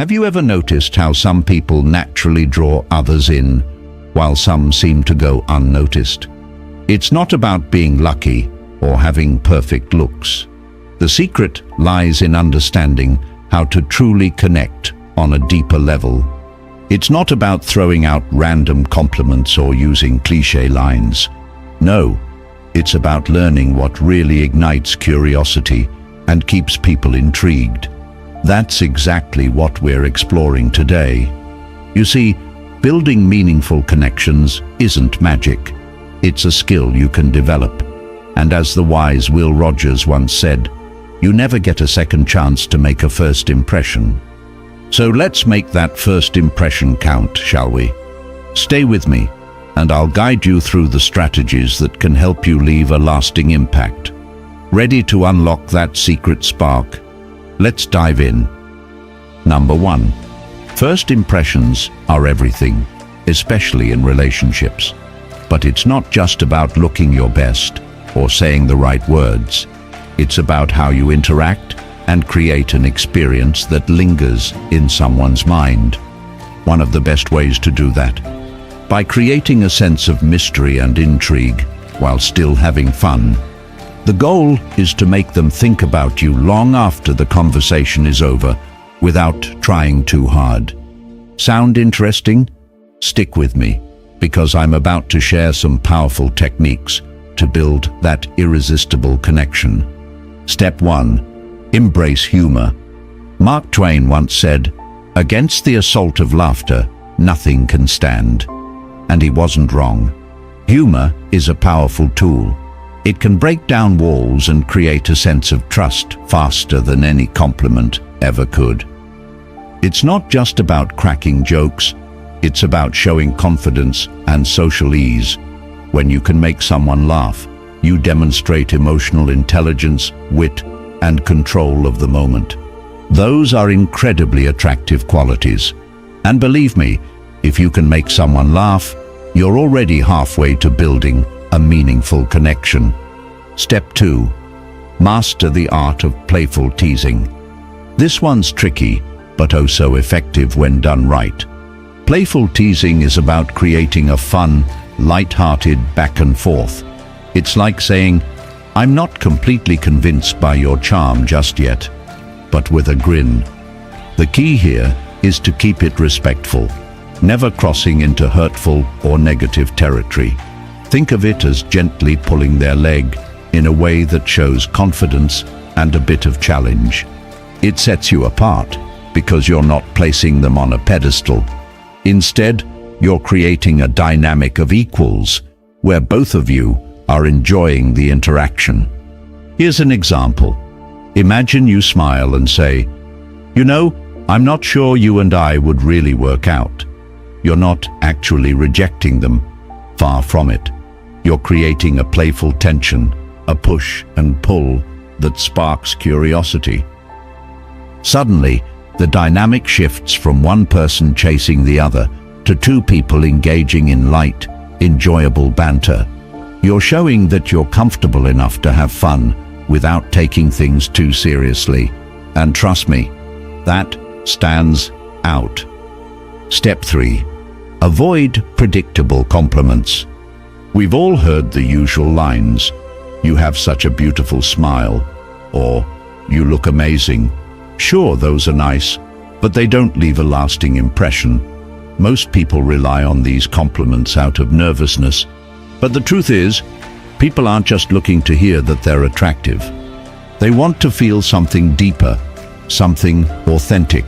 Have you ever noticed how some people naturally draw others in, while some seem to go unnoticed? It's not about being lucky or having perfect looks. The secret lies in understanding how to truly connect on a deeper level. It's not about throwing out random compliments or using cliché lines. No, it's about learning what really ignites curiosity and keeps people intrigued. That's exactly what we're exploring today. You see, building meaningful connections isn't magic. It's a skill you can develop. And as the wise Will Rogers once said, you never get a second chance to make a first impression. So let's make that first impression count, shall we? Stay with me, and I'll guide you through the strategies that can help you leave a lasting impact. Ready to unlock that secret spark? Let's dive in. Number 1. First impressions are everything, especially in relationships. But it's not just about looking your best or saying the right words. It's about how you interact and create an experience that lingers in someone's mind. One of the best ways to do that, by creating a sense of mystery and intrigue while still having fun. The goal is to make them think about you long after the conversation is over, without trying too hard. Sound interesting? Stick with me, because I'm about to share some powerful techniques to build that irresistible connection. Step 1. Embrace humor. Mark Twain once said, "Against the assault of laughter, nothing can stand." And he wasn't wrong. Humor is a powerful tool. It can break down walls and create a sense of trust faster than any compliment ever could. It's not just about cracking jokes, it's about showing confidence and social ease. When you can make someone laugh, you demonstrate emotional intelligence, wit, and control of the moment. Those are incredibly attractive qualities. And believe me, if you can make someone laugh, you're already halfway to building a meaningful connection. Step 2. Master the art of playful teasing. This one's tricky, but oh so effective when done right. Playful teasing is about creating a fun, light-hearted back and forth. It's like saying, "I'm not completely convinced by your charm just yet," but with a grin. The key here is to keep it respectful, never crossing into hurtful or negative territory. Think of it as gently pulling their leg in a way that shows confidence and a bit of challenge. It sets you apart because you're not placing them on a pedestal. Instead, you're creating a dynamic of equals where both of you are enjoying the interaction. Here's an example. Imagine you smile and say, "You know, I'm not sure you and I would really work out." You're not actually rejecting them. Far from it. You're creating a playful tension, a push and pull that sparks curiosity. Suddenly, the dynamic shifts from one person chasing the other to two people engaging in light, enjoyable banter. You're showing that you're comfortable enough to have fun without taking things too seriously. And trust me, that stands out. Step 3. Avoid predictable compliments. We've all heard the usual lines, "You have such a beautiful smile," or "You look amazing." Sure, those are nice, but they don't leave a lasting impression. Most people rely on these compliments out of nervousness. But the truth is, people aren't just looking to hear that they're attractive. They want to feel something deeper, something authentic.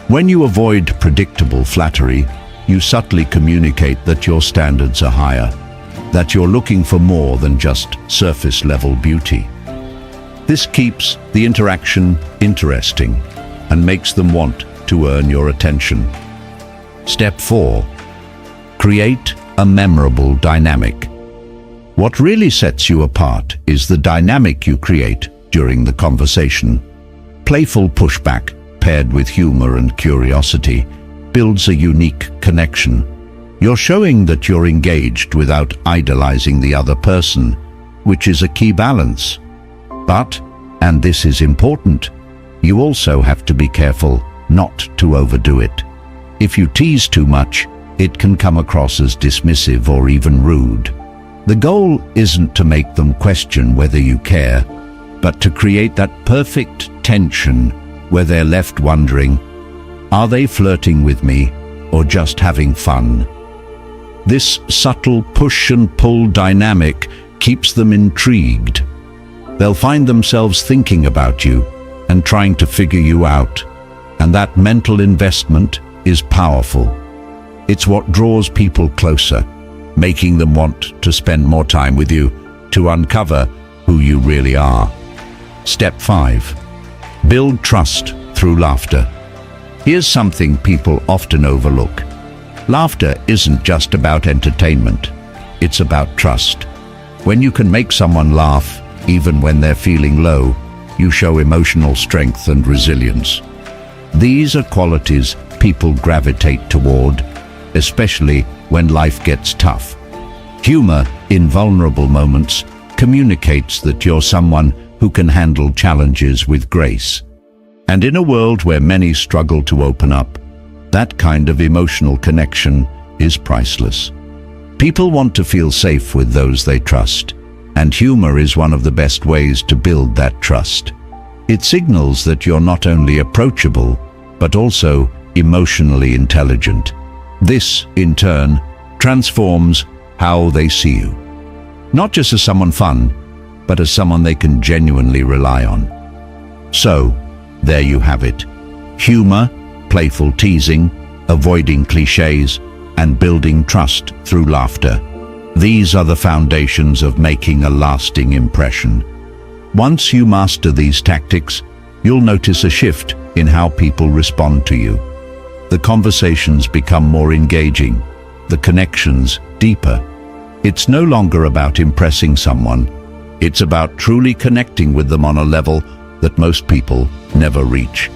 When you avoid predictable flattery, you subtly communicate that your standards are higher, that you're looking for more than just surface-level beauty. This keeps the interaction interesting and makes them want to earn your attention. Step 4. Create a memorable dynamic. What really sets you apart is the dynamic you create during the conversation. Playful pushback, paired with humor and curiosity, builds a unique connection. You're showing that you're engaged without idolizing the other person, which is a key balance. But, and this is important, you also have to be careful not to overdo it. If you tease too much, it can come across as dismissive or even rude. The goal isn't to make them question whether you care, but to create that perfect tension where they're left wondering, are they flirting with me or just having fun? This subtle push and pull dynamic keeps them intrigued. They'll find themselves thinking about you and trying to figure you out, and that mental investment is powerful. It's what draws people closer, making them want to spend more time with you to uncover who you really are. Step 5. Build trust through laughter. Here's something people often overlook. Laughter isn't just about entertainment. It's about trust. When you can make someone laugh, even when they're feeling low, you show emotional strength and resilience. These are qualities people gravitate toward, especially when life gets tough. Humor in vulnerable moments communicates that you're someone who can handle challenges with grace. And in a world where many struggle to open up, that kind of emotional connection is priceless. People want to feel safe with those they trust, and humor is one of the best ways to build that trust. It signals that you're not only approachable, but also emotionally intelligent. This, in turn, transforms how they see you. Not just as someone fun, but as someone they can genuinely rely on. So, there you have it. Humor, playful teasing, avoiding cliches, and building trust through laughter. These are the foundations of making a lasting impression. Once you master these tactics, you'll notice a shift in how people respond to you. The conversations become more engaging, the connections deeper. It's no longer about impressing someone. It's about truly connecting with them on a level that most people never reach.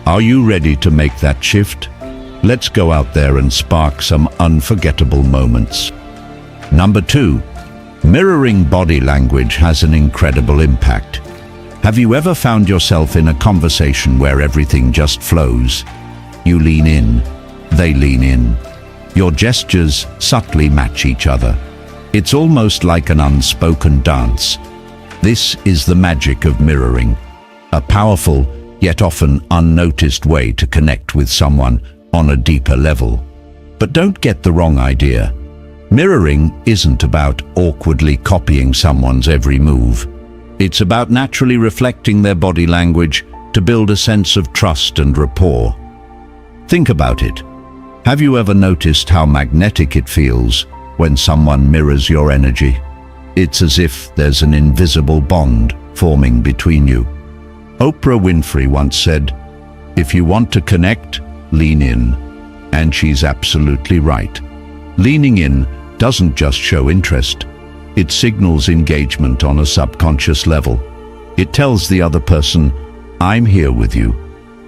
Are you ready to make that shift? Let's go out there and spark some unforgettable moments. Number 2, mirroring body language has an incredible impact. Have you ever found yourself in a conversation where everything just flows? You lean in, they lean in. Your gestures subtly match each other. It's almost like an unspoken dance. This is the magic of mirroring, a powerful yet often unnoticed way to connect with someone on a deeper level. But don't get the wrong idea. Mirroring isn't about awkwardly copying someone's every move. It's about naturally reflecting their body language to build a sense of trust and rapport. Think about it. Have you ever noticed how magnetic it feels when someone mirrors your energy? It's as if there's an invisible bond forming between you. Oprah Winfrey once said, "If you want to connect, lean in." And she's absolutely right. Leaning in doesn't just show interest. It signals engagement on a subconscious level. It tells the other person, "I'm here with you.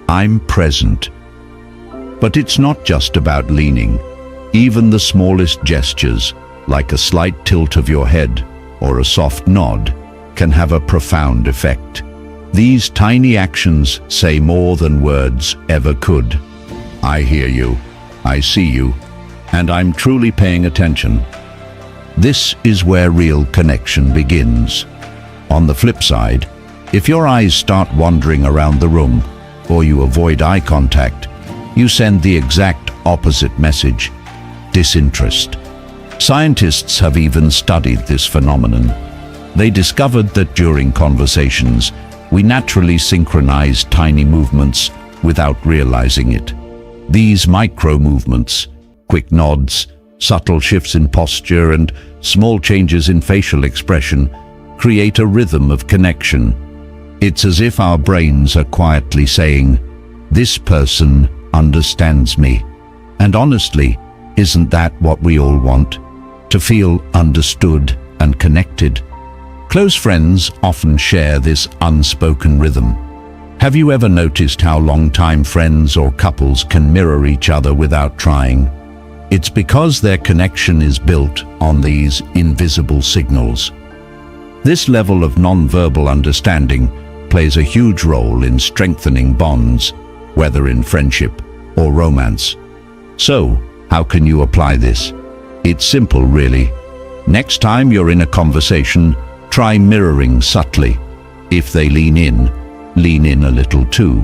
I'm present." But it's not just about leaning. Even the smallest gestures, like a slight tilt of your head or a soft nod, can have a profound effect. These tiny actions say more than words ever could. I hear you, I see you, and I'm truly paying attention. This is where real connection begins. On the flip side, if your eyes start wandering around the room, or you avoid eye contact, you send the exact opposite message: disinterest. Scientists have even studied this phenomenon. They discovered that during conversations, we naturally synchronize tiny movements without realizing it. These micro movements, quick nods, subtle shifts in posture, and small changes in facial expression create a rhythm of connection. It's as if our brains are quietly saying, "This person understands me." And honestly, isn't that what we all want? To feel understood and connected. Close friends often share this unspoken rhythm. Have you ever noticed how long-time friends or couples can mirror each other without trying? It's because their connection is built on these invisible signals. This level of non-verbal understanding plays a huge role in strengthening bonds. whether in friendship or romance. So, how can you apply this? It's simple, really. Next time you're in a conversation, try mirroring subtly. If they lean in a little too.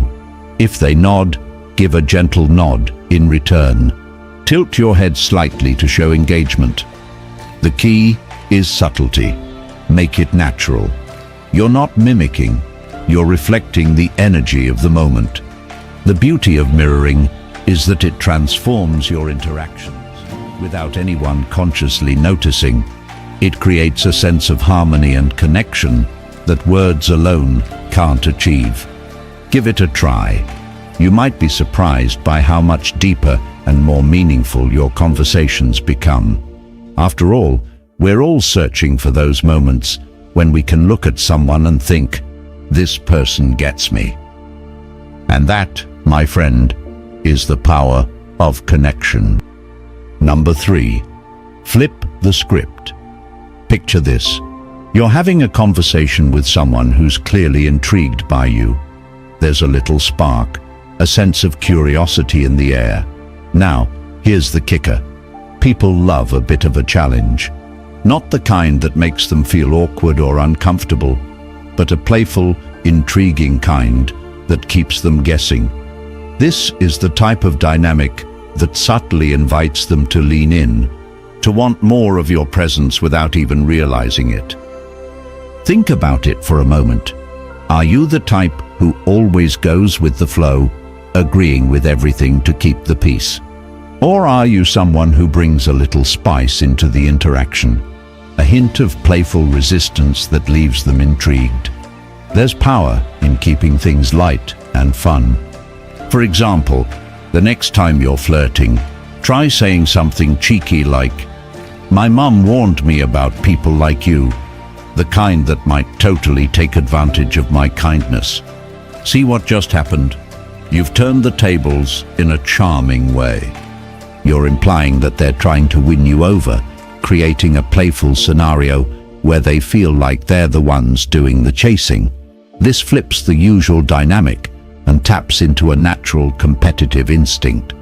If they nod, give a gentle nod in return. Tilt your head slightly to show engagement. The key is subtlety. Make it natural. You're not mimicking, you're reflecting the energy of the moment. The beauty of mirroring is that it transforms your interactions without anyone consciously noticing. It creates a sense of harmony and connection that words alone can't achieve. Give it a try. You might be surprised by how much deeper and more meaningful your conversations become. After all, we're all searching for those moments when we can look at someone and think, this person gets me. And that, my friend, is the power of connection. Number 3, flip the script. Picture this. You're having a conversation with someone who's clearly intrigued by you. There's a little spark, a sense of curiosity in the air. Now, here's the kicker. People love a bit of a challenge. Not the kind that makes them feel awkward or uncomfortable, but a playful, intriguing kind that keeps them guessing. This is the type of dynamic that subtly invites them to lean in, to want more of your presence without even realizing it. Think about it for a moment. Are you the type who always goes with the flow, agreeing with everything to keep the peace? Or are you someone who brings a little spice into the interaction, a hint of playful resistance that leaves them intrigued? There's power in keeping things light and fun. For example, the next time you're flirting, try saying something cheeky like, "My mum warned me about people like you, the kind that might totally take advantage of my kindness." See what just happened? You've turned the tables in a charming way. You're implying that they're trying to win you over, creating a playful scenario where they feel like they're the ones doing the chasing. This flips the usual dynamic and taps into a natural competitive instinct,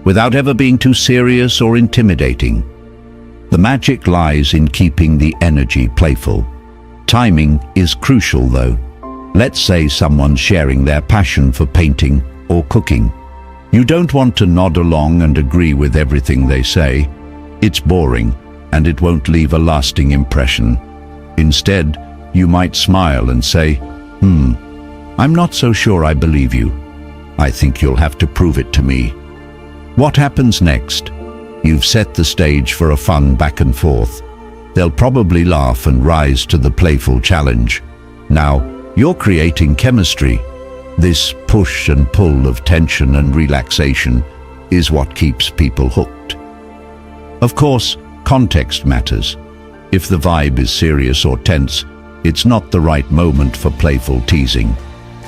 without ever being too serious or intimidating. The magic lies in keeping the energy playful. Timing is crucial though. Let's say someone's sharing their passion for painting or cooking. You don't want to nod along and agree with everything they say. It's boring and it won't leave a lasting impression. Instead, you might smile and say, I'm not so sure I believe you. I think you'll have to prove it to me." What happens next? You've set the stage for a fun back and forth. They'll probably laugh and rise to the playful challenge. Now, you're creating chemistry. This push and pull of tension and relaxation is what keeps people hooked. Of course, context matters. If the vibe is serious or tense, it's not the right moment for playful teasing.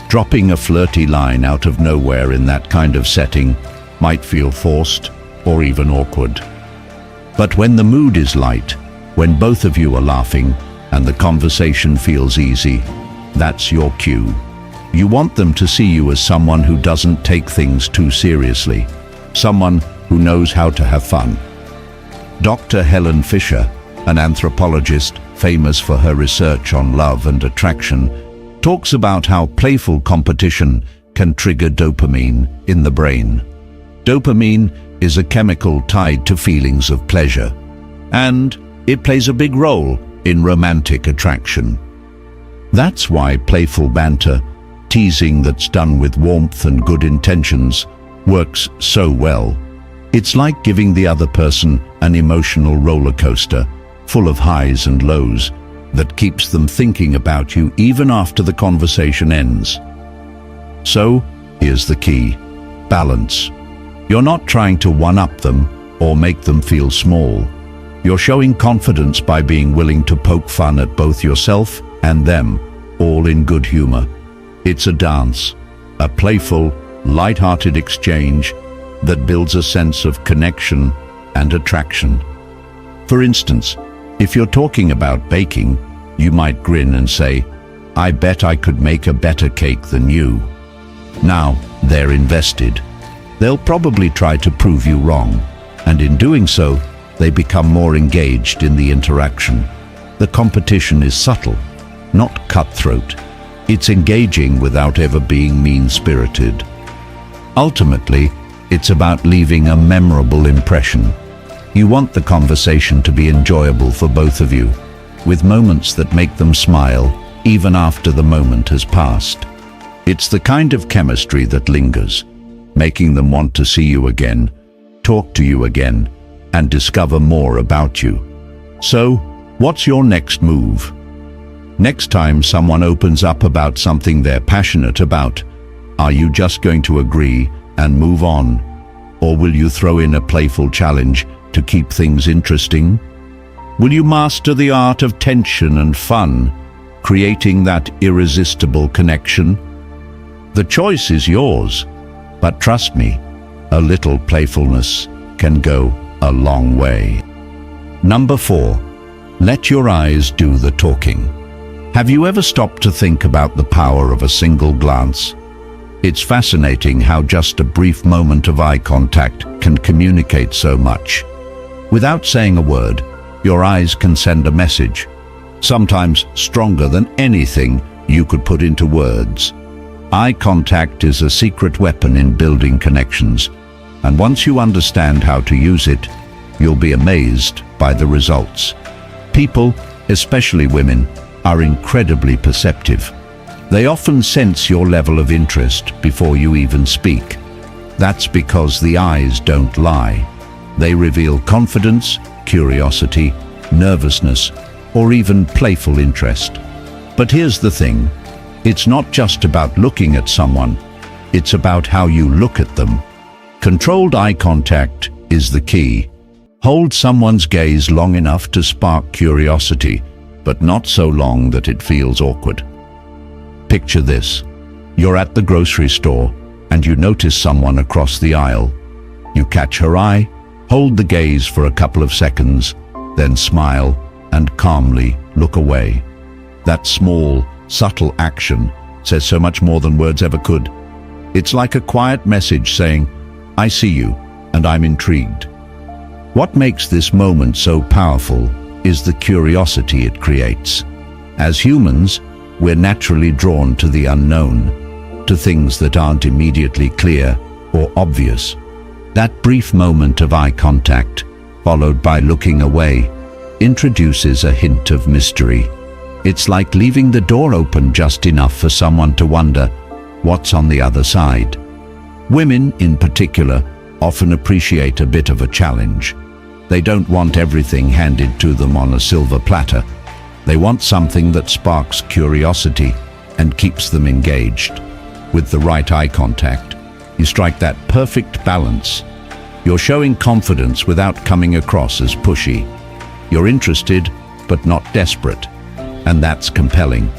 Dropping a flirty line out of nowhere in that kind of setting might feel forced or even awkward. But when the mood is light, when both of you are laughing and the conversation feels easy, that's your cue. You want them to see you as someone who doesn't take things too seriously, someone who knows how to have fun. Dr. Helen Fisher, an anthropologist famous for her research on love and attraction, talks about how playful competition can trigger dopamine in the brain. Dopamine is a chemical tied to feelings of pleasure, and it plays a big role in romantic attraction. That's why playful banter, teasing that's done with warmth and good intentions, works so well. It's like giving the other person an emotional roller coaster, full of highs and lows, that keeps them thinking about you even after the conversation ends. So, here's the key: balance. You're not trying to one-up them or make them feel small. You're showing confidence by being willing to poke fun at both yourself and them, all in good humor. It's a dance, a playful, light-hearted exchange that builds a sense of connection and attraction. For instance, if you're talking about baking, you might grin and say, "I bet I could make a better cake than you." Now, they're invested. They'll probably try to prove you wrong, and in doing so, they become more engaged in the interaction. The competition is subtle, not cutthroat. It's engaging without ever being mean-spirited. Ultimately, it's about leaving a memorable impression. You want the conversation to be enjoyable for both of you, with moments that make them smile even after the moment has passed. It's the kind of chemistry that lingers, making them want to see you again, talk to you again, and discover more about you. So, what's your next move? Next time someone opens up about something they're passionate about, are you just going to agree and move on? Or will you throw in a playful challenge to keep things interesting? Will you master the art of tension and fun, creating that irresistible connection? The choice is yours, but trust me, a little playfulness can go a long way. Number 4, let your eyes do the talking. Have you ever stopped to think about the power of a single glance? It's fascinating how just a brief moment of eye contact can communicate so much. Without saying a word, your eyes can send a message, sometimes stronger than anything you could put into words. Eye contact is a secret weapon in building connections, and once you understand how to use it, you'll be amazed by the results. People, especially women, are incredibly perceptive. They often sense your level of interest before you even speak. That's because the eyes don't lie. They reveal confidence, curiosity, nervousness, or even playful interest. But here's the thing. It's not just about looking at someone. It's about how you look at them. Controlled eye contact is the key. Hold someone's gaze long enough to spark curiosity, but not so long that it feels awkward. Picture this. You're at the grocery store and you notice someone across the aisle. You catch her eye, hold the gaze for a couple of seconds, then smile and calmly look away. That small, subtle action says so much more than words ever could. It's like a quiet message saying, "I see you and I'm intrigued." What makes this moment so powerful is the curiosity it creates. As humans, we're naturally drawn to the unknown, to things that aren't immediately clear or obvious. That brief moment of eye contact, followed by looking away, introduces a hint of mystery. It's like leaving the door open just enough for someone to wonder what's on the other side. Women, in particular, often appreciate a bit of a challenge. They don't want everything handed to them on a silver platter. They want something that sparks curiosity and keeps them engaged. With the right eye contact, you strike that perfect balance. You're showing confidence without coming across as pushy. You're interested, but not desperate, and that's compelling.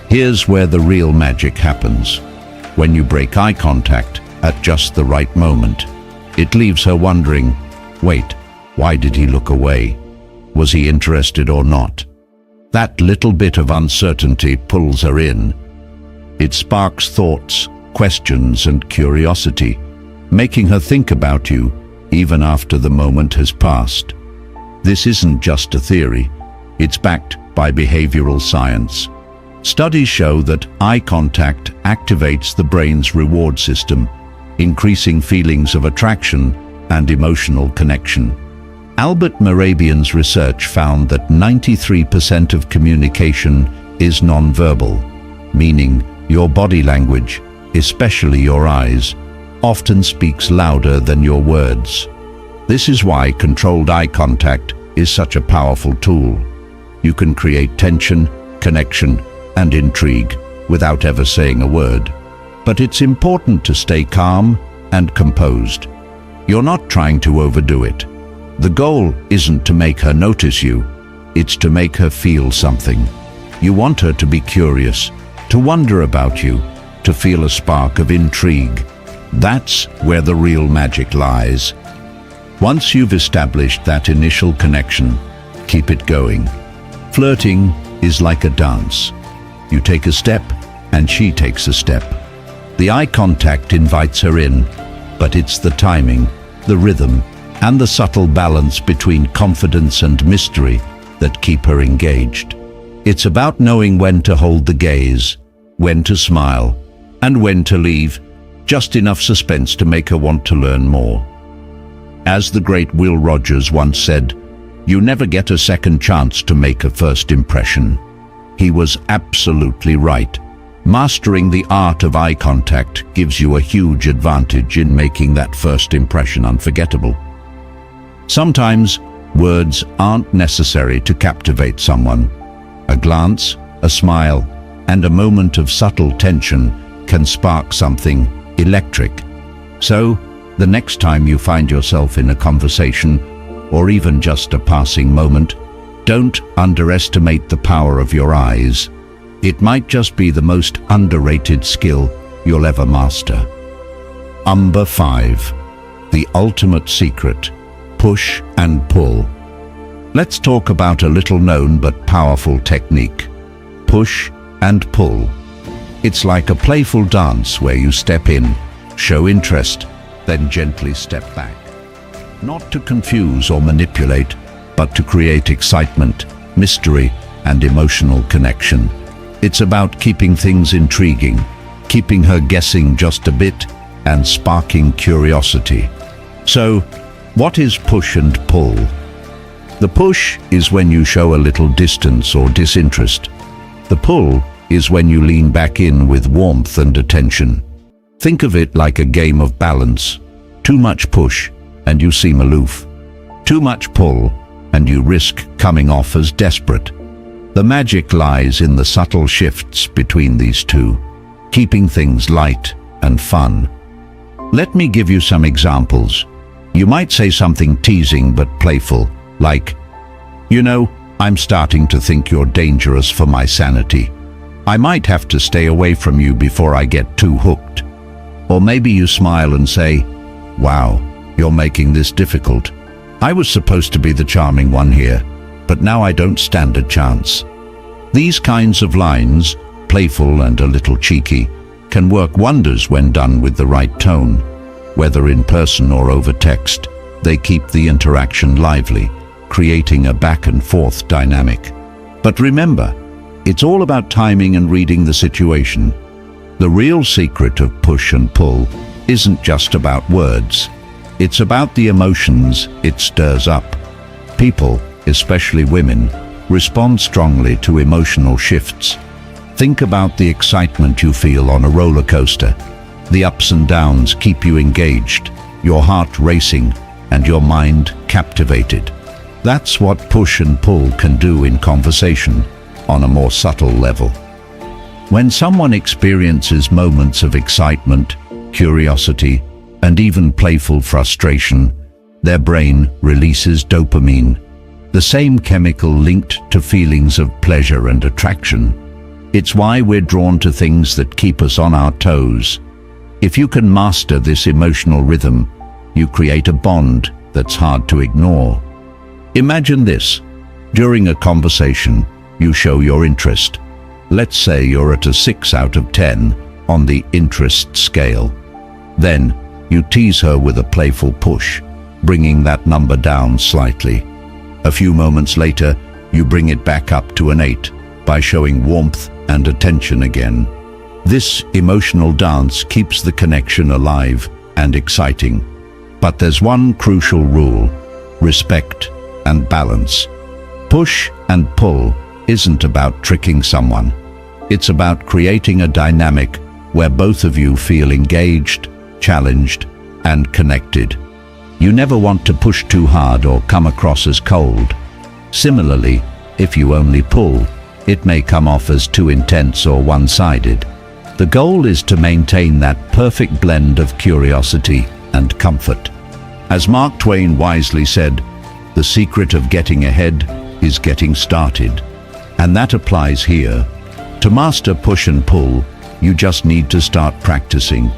Here's where the real magic happens. When you break eye contact at just the right moment, it leaves her wondering, wait, why did he look away? Was he interested or not? That little bit of uncertainty pulls her in. It sparks thoughts, questions, and curiosity, making her think about you even after the moment has passed. This isn't just a theory. It's backed by behavioral science. Studies show that eye contact activates the brain's reward system, increasing feelings of attraction and emotional connection. Albert Mehrabian's research found that 93% of communication is nonverbal, meaning your body language, especially your eyes, often speaks louder than your words. This is why controlled eye contact is such a powerful tool. You can create tension, connection, and intrigue without ever saying a word. But it's important to stay calm and composed. You're not trying to overdo it. The goal isn't to make her notice you, it's to make her feel something. You want her to be curious, to wonder about you, to feel a spark of intrigue. That's where the real magic lies. Once you've established that initial connection, keep it going. Flirting is like a dance. You take a step, and she takes a step. The eye contact invites her in, but it's the timing, the rhythm, and the subtle balance between confidence and mystery that keep her engaged. It's about knowing when to hold the gaze, when to smile, and when to leave, just enough suspense to make her want to learn more. As the great Will Rogers once said, "You never get a second chance to make a first impression." He was absolutely right. Mastering the art of eye contact gives you a huge advantage in making that first impression unforgettable. Sometimes, words aren't necessary to captivate someone. A glance, a smile, and a moment of subtle tension can spark something electric. So, the next time you find yourself in a conversation, or even just a passing moment, don't underestimate the power of your eyes. It might just be the most underrated skill you'll ever master. Number 5. The ultimate secret: push and pull. Let's talk about a little-known but powerful technique: push and pull. It's like a playful dance where you step in, show interest, then gently step back. Not to confuse or manipulate, but to create excitement, mystery, and emotional connection. It's about keeping things intriguing, keeping her guessing just a bit, and sparking curiosity. So, what is push and pull? The push is when you show a little distance or disinterest. The pull is when you lean back in with warmth and attention. Think of it like a game of balance. Too much push, and you seem aloof. Too much pull, and you risk coming off as desperate. The magic lies in the subtle shifts between these two, keeping things light and fun. Let me give you some examples. You might say something teasing but playful, like, "You know, I'm starting to think you're dangerous for my sanity. I might have to stay away from you before I get too hooked." Or maybe you smile and say, "Wow, you're making this difficult. I was supposed to be the charming one here, but now I don't stand a chance." These kinds of lines, playful and a little cheeky, can work wonders when done with the right tone. Whether in person or over text, they keep the interaction lively, creating a back and forth dynamic. But remember, it's all about timing and reading the situation. The real secret of push and pull isn't just about words. It's about the emotions it stirs up. People, especially women, respond strongly to emotional shifts. Think about the excitement you feel on a roller coaster. The ups and downs keep you engaged, your heart racing, and your mind captivated. That's what push and pull can do in conversation, on a more subtle level. When someone experiences moments of excitement, curiosity, and even playful frustration, their brain releases dopamine, the same chemical linked to feelings of pleasure and attraction. It's why we're drawn to things that keep us on our toes. If you can master this emotional rhythm, you create a bond that's hard to ignore. Imagine this. During a conversation, you show your interest. Let's say you're at a 6 out of 10 on the interest scale. Then, you tease her with a playful push, bringing that number down slightly. A few moments later, you bring it back up to an 8 by showing warmth and attention again. This emotional dance keeps the connection alive and exciting. But there's one crucial rule: respect and balance. Push and pull isn't about tricking someone. It's about creating a dynamic where both of you feel engaged, challenged, and connected. You never want to push too hard or come across as cold. Similarly, if you only pull, it may come off as too intense or one-sided. The goal is to maintain that perfect blend of curiosity and comfort. As Mark Twain wisely said, "The secret of getting ahead is getting started." And that applies here. To master push and pull, you just need to start practicing.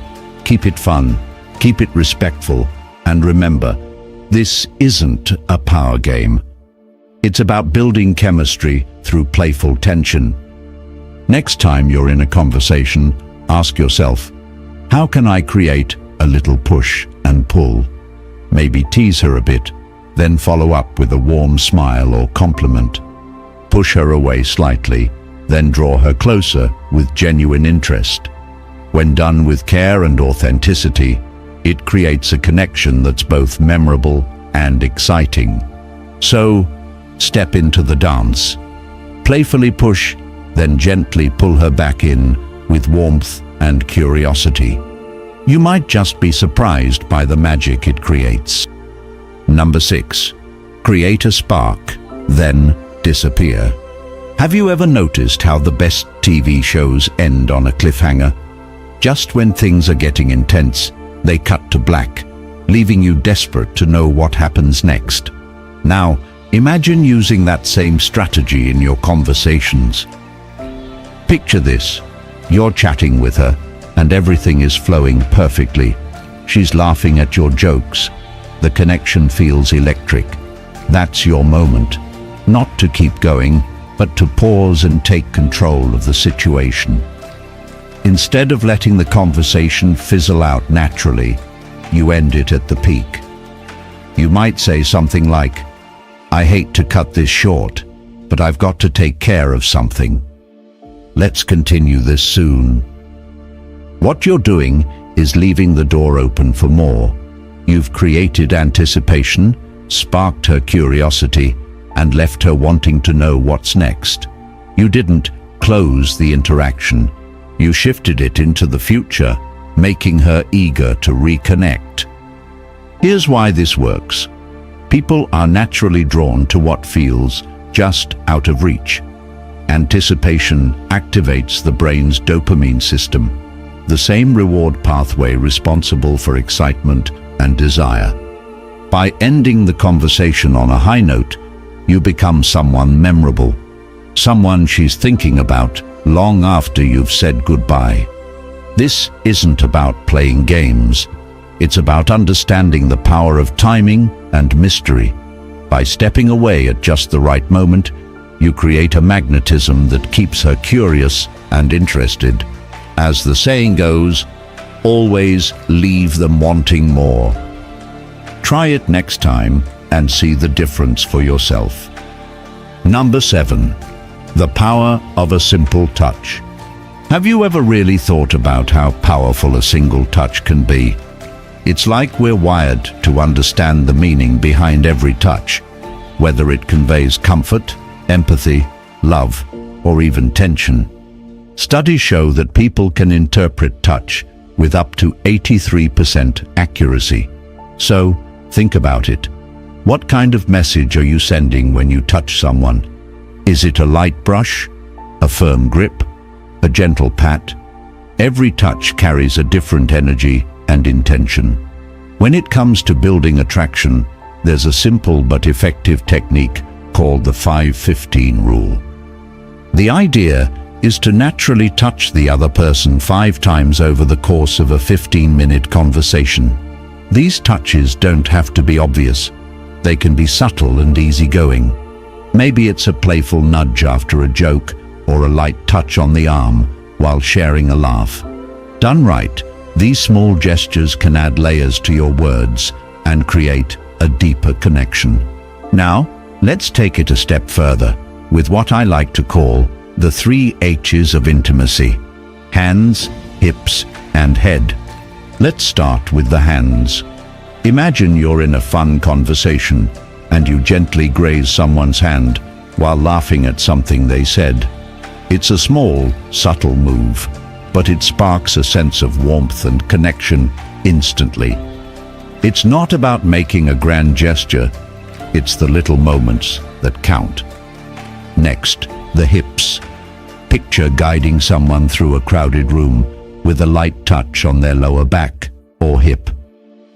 Keep it fun, keep it respectful, and remember, this isn't a power game. It's about building chemistry through playful tension. Next time you're in a conversation, ask yourself, How can I create a little push and pull? Maybe tease her a bit, then follow up with a warm smile or compliment. Push her away slightly, then draw her closer with genuine interest. When done with care and authenticity, it creates a connection that's both memorable and exciting. So, step into the dance. Playfully push, then gently pull her back in with warmth and curiosity. You might just be surprised by the magic it creates. Number 6. Create a spark, then disappear. Have you ever noticed how the best TV shows end on a cliffhanger? Just when things are getting intense, they cut to black, leaving you desperate to know what happens next. Now, imagine using that same strategy in your conversations. Picture this. You're chatting with her, and everything is flowing perfectly. She's laughing at your jokes. The connection feels electric. That's your moment. Not to keep going, but to pause and take control of the situation. Instead of letting the conversation fizzle out naturally, you end it at the peak. You might say something like, "I hate to cut this short, but I've got to take care of something. Let's continue this soon." What you're doing is leaving the door open for more. You've created anticipation, sparked her curiosity, and left her wanting to know what's next. You didn't close the interaction. You shifted it into the future, making her eager to reconnect. Here's why this works. People are naturally drawn to what feels just out of reach. Anticipation activates the brain's dopamine system, the same reward pathway responsible for excitement and desire. By ending the conversation on a high note, you become someone memorable, someone she's thinking about long after you've said goodbye. This isn't about playing games. It's about understanding the power of timing and mystery. By stepping away at just the right moment, you create a magnetism that keeps her curious and interested. As the saying goes, always leave them wanting more. Try it next time and see the difference for yourself. Number 7. The power of a simple touch. Have you ever really thought about how powerful a single touch can be? It's like we're wired to understand the meaning behind every touch, whether it conveys comfort, empathy, love, or even tension. Studies show that people can interpret touch with up to 83% accuracy. So, think about it. What kind of message are you sending when you touch someone? Is it a light brush, a firm grip, a gentle pat? Every touch carries a different energy and intention. When it comes to building attraction, there's a simple but effective technique called the 5-15 rule. The idea is to naturally touch the other person 5 times over the course of a 15-minute conversation. These touches don't have to be obvious. They can be subtle and easygoing. Maybe it's a playful nudge after a joke or a light touch on the arm while sharing a laugh. Done right, these small gestures can add layers to your words and create a deeper connection. Now, let's take it a step further with what I like to call the 3 H's of intimacy: hands, hips, and head. Let's start with the hands. Imagine you're in a fun conversation and you gently graze someone's hand while laughing at something they said. It's a small, subtle move, but it sparks a sense of warmth and connection instantly. It's not about making a grand gesture, it's the little moments that count. Next, the hips. Picture guiding someone through a crowded room with a light touch on their lower back or hip.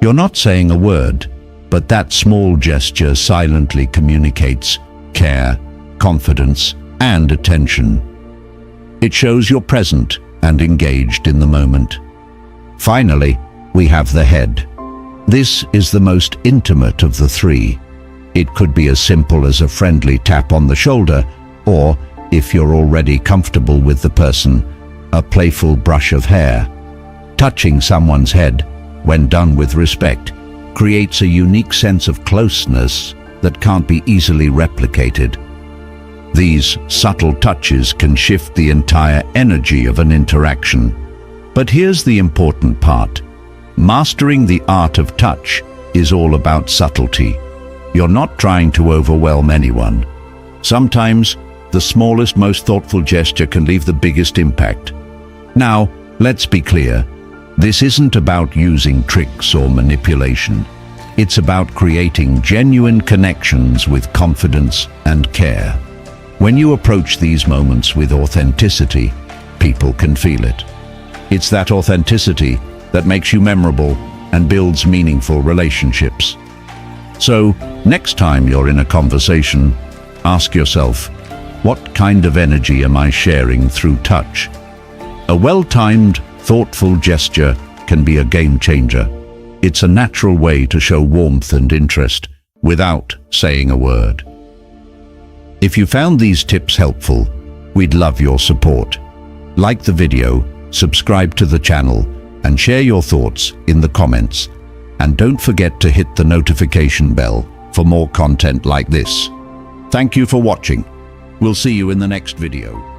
You're not saying a word, but that small gesture silently communicates care, confidence, and attention. It shows you're present and engaged in the moment. Finally, we have the head. This is the most intimate of the 3. It could be as simple as a friendly tap on the shoulder, or, if you're already comfortable with the person, a playful brush of hair. Touching someone's head, when done with respect, creates a unique sense of closeness that can't be easily replicated. These subtle touches can shift the entire energy of an interaction. But here's the important part. Mastering the art of touch is all about subtlety. You're not trying to overwhelm anyone. Sometimes, the smallest, most thoughtful gesture can leave the biggest impact. Now, let's be clear. This isn't about using tricks or manipulation. It's about creating genuine connections with confidence and care. When you approach these moments with authenticity, people can feel it. It's that authenticity that makes you memorable and builds meaningful relationships. So, next time you're in a conversation, ask yourself, what kind of energy am I sharing through touch? A well-timed, thoughtful gesture can be a game changer. It's a natural way to show warmth and interest without saying a word. If you found these tips helpful, we'd love your support. Like the video, subscribe to the channel, and share your thoughts in the comments. And don't forget to hit the notification bell for more content like this. Thank you for watching. We'll see you in the next video.